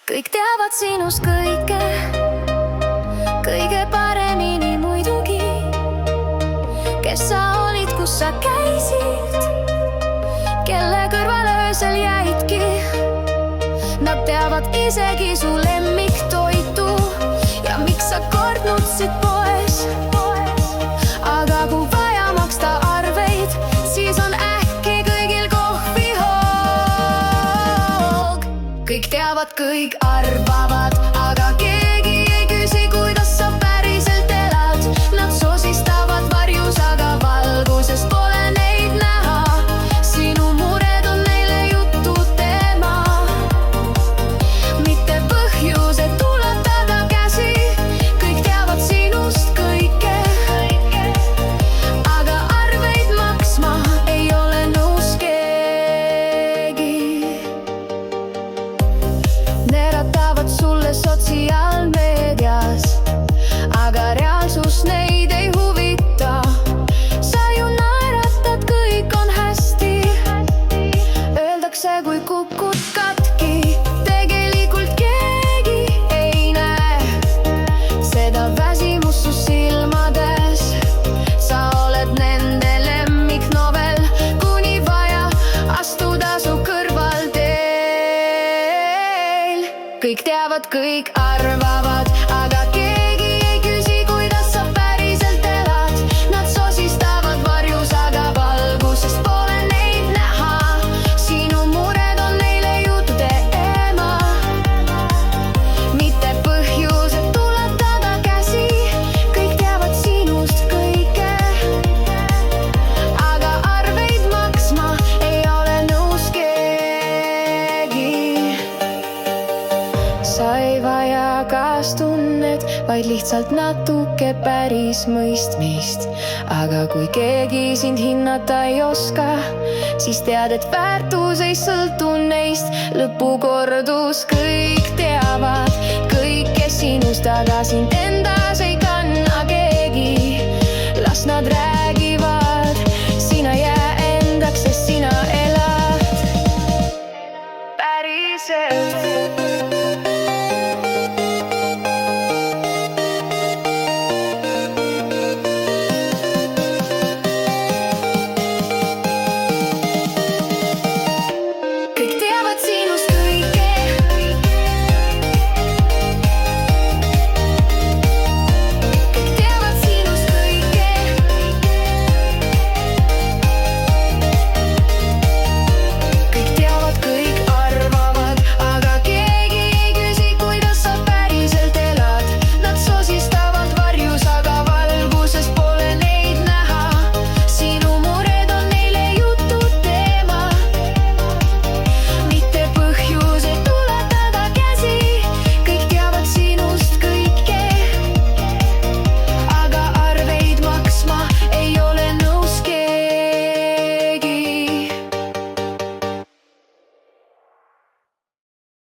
kõik teavad sinust kõike, kõige paremini muidugi. Kes sa olid, kus sa käisid, kelle kõrval öösel jäidki. Nad teavad isegi su lemmiktoitu ja miks sa kord nutsid poes. Aga kui vaja maksta arveid, siis on äkki kõigil kohvihoog. Kõik teavad, kõik arvavad, aga keegi ei küsi, kuidas sa päriselt elad. Nad sosistavad varjus, aga valguses pole neid näha. Sinu mured on neile jutu teema, mitte põhjus, et ulatada käsi. Kõik teavad sinust kõike, aga arveid maksma ei ole nõus keegi. Neeratavad sulle sotsiaalmeedias, aga reaalsus neid ei huvita. Sa ju naeratad, kõik on hästi. Öeldakse, kui kukud katki, tegelikult keegi ei näe seda väsimust su silmades. Sa oled nende lemmiknovel, kuni vaja astuda su kõrval teel. Kõik teavad, kõik arvavad, aga keegi ei küsi, kuidas sa päriselt elad. Nad sosistavad varjus, aga valgusest pole neid näha. Sinu mured on neile jutu teema, mitte põhjus, et ulatada käsi. Kõik teavad sinust kõike, aga arveid maksma ei ole nõus keegi. Sa ei vaja kaastunnet, vaid lihtsalt natuke päris mõistmist. Aga kui keegi sind hinnata ei oska, siis tead, et väärtus ei sõltu neist. Lõpukordus, kõik teavad kõike sinust, aga sind endas ei kanna keegi. Las nad räägivad, sina jää endaks, sest sina elad päriselt.